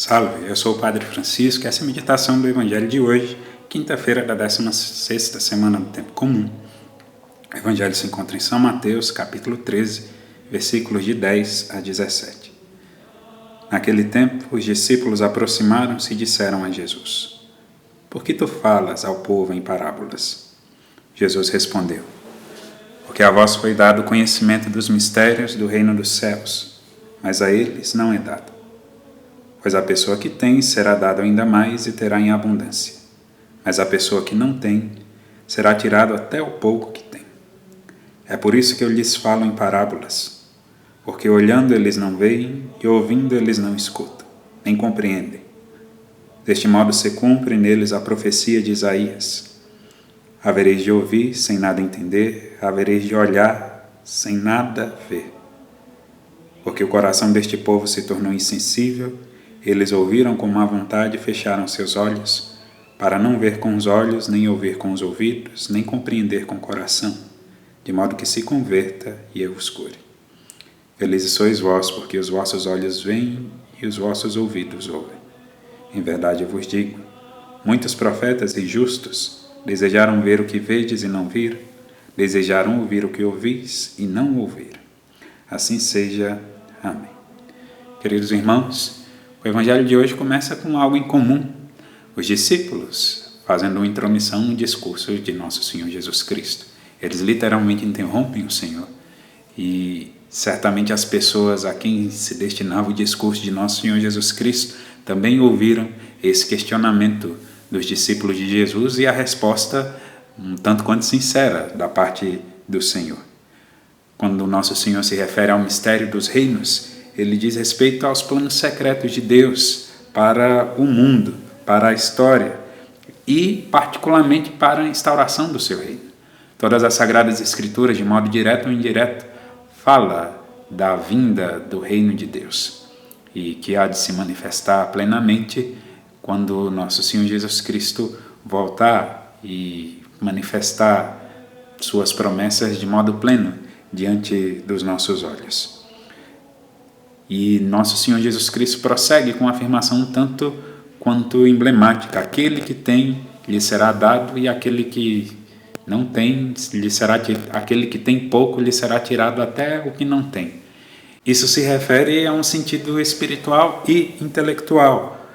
Salve, eu sou o Padre Francisco e essa é a meditação do Evangelho de hoje, quinta-feira da 16ª semana do Tempo Comum. O Evangelho se encontra em São Mateus, capítulo 13, versículos de 10 a 17. Naquele tempo, os discípulos aproximaram-se e disseram a Jesus: Por que tu falas ao povo em parábolas? Jesus respondeu: Porque a vós foi dado o conhecimento dos mistérios do reino dos céus, mas a eles não é dado. Pois a pessoa que tem será dado ainda mais e terá em abundância. Mas a pessoa que não tem será tirado até o pouco que tem. É por isso que eu lhes falo em parábolas, porque olhando eles não veem e ouvindo eles não escutam, nem compreendem. Deste modo se cumpre neles a profecia de Isaías: havereis de ouvir sem nada entender, havereis de olhar sem nada ver. Porque o coração deste povo se tornou insensível. Eles ouviram com má vontade e fecharam seus olhos, para não ver com os olhos, nem ouvir com os ouvidos, nem compreender com o coração, de modo que se converta e eu os cure. Felizes sois vós, porque os vossos olhos veem e os vossos ouvidos ouvem. Em verdade eu vos digo, muitos profetas e justos desejaram ver o que vedes e não viram, desejaram ouvir o que ouvis e não ouviram. Assim seja. Amém. Queridos irmãos, o Evangelho de hoje começa com algo em comum. Os discípulos fazendo uma intromissão no discurso de Nosso Senhor Jesus Cristo. Eles literalmente interrompem o Senhor. E certamente as pessoas a quem se destinava o discurso de Nosso Senhor Jesus Cristo também ouviram esse questionamento dos discípulos de Jesus e a resposta um tanto quanto sincera da parte do Senhor. Quando Nosso Senhor se refere ao mistério dos reinos, ele diz respeito aos planos secretos de Deus para o mundo, para a história e particularmente para a instauração do seu reino. Todas as Sagradas Escrituras, de modo direto ou indireto, fala da vinda do reino de Deus e que há de se manifestar plenamente quando Nosso Senhor Jesus Cristo voltar e manifestar suas promessas de modo pleno diante dos nossos olhos. E Nosso Senhor Jesus Cristo prossegue com uma afirmação um tanto quanto emblemática: aquele que tem lhe será dado e aquele que não tem aquele que tem pouco lhe será tirado até o que não tem. Isso se refere a um sentido espiritual e intelectual.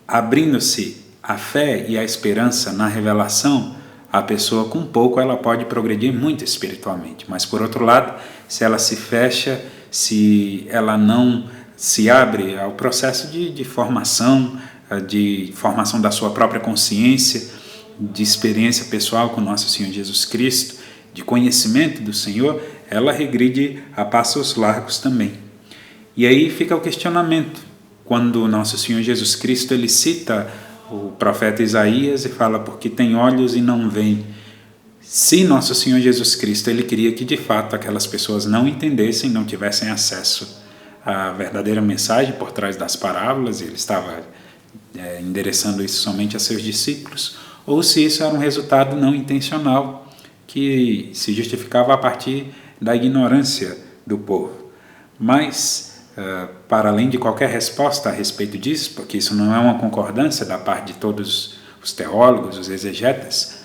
Abrindo-se a fé e a esperança na revelação, a pessoa com pouco ela pode progredir muito espiritualmente, mas por outro lado, se ela se fecha, se ela não se abre ao processo de formação da sua própria consciência, de experiência pessoal com Nosso Senhor Jesus Cristo, de conhecimento do Senhor, ela regride a passos largos também. E aí fica o questionamento, quando Nosso Senhor Jesus Cristo ele cita o profeta Isaías e fala: porque tem olhos e não veem. Se Nosso Senhor Jesus Cristo ele queria que de fato aquelas pessoas não entendessem, não tivessem acesso à verdadeira mensagem por trás das parábolas, e ele estava endereçando isso somente a seus discípulos, ou se isso era um resultado não intencional que se justificava a partir da ignorância do povo. Mas para além de qualquer resposta a respeito disso, porque isso não é uma concordância da parte de todos os teólogos, os exegetas,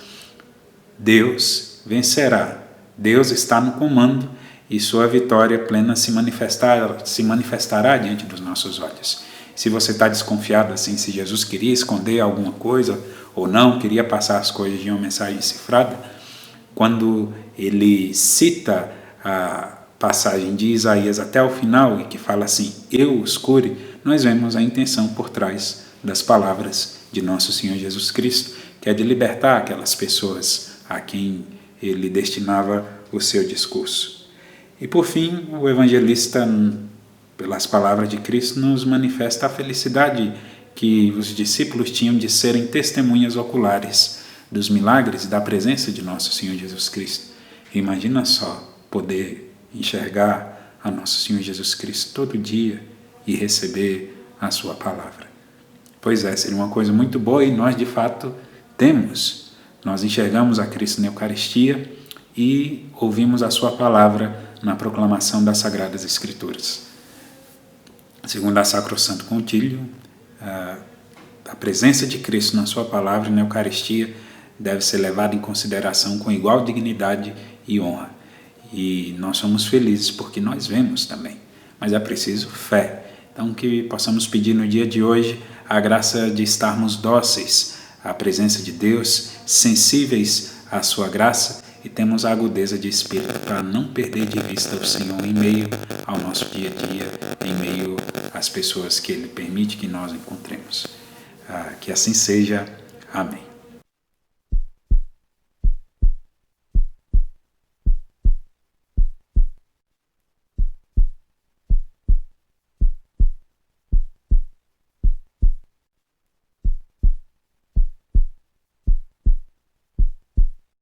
Deus vencerá. Deus está no comando e sua vitória plena se manifestará diante dos nossos olhos. Se você está desconfiado assim, se Jesus queria esconder alguma coisa ou não, queria passar as coisas de uma mensagem cifrada, quando ele cita a passagem de Isaías até o final, e que fala assim: eu os cure, nós vemos a intenção por trás das palavras de Nosso Senhor Jesus Cristo, que é de libertar aquelas pessoas a quem ele destinava o seu discurso. E por fim, o evangelista, pelas palavras de Cristo, nos manifesta a felicidade que os discípulos tinham de serem testemunhas oculares dos milagres e da presença de Nosso Senhor Jesus Cristo. Imagina só poder enxergar a Nosso Senhor Jesus Cristo todo dia e receber a sua palavra. Pois é, seria uma coisa muito boa e nós de fato temos. Nós enxergamos a Cristo na Eucaristia e ouvimos a sua palavra na proclamação das Sagradas Escrituras. Segundo a Sacrosanto Concílio, a presença de Cristo na sua palavra e na Eucaristia deve ser levada em consideração com igual dignidade e honra. E nós somos felizes porque nós vemos também, mas é preciso fé. Então que possamos pedir no dia de hoje a graça de estarmos dóceis à presença de Deus, sensíveis à sua graça e temos a agudeza de espírito para não perder de vista o Senhor em meio ao nosso dia a dia, em meio às pessoas que Ele permite que nós encontremos. Que assim seja. Amém.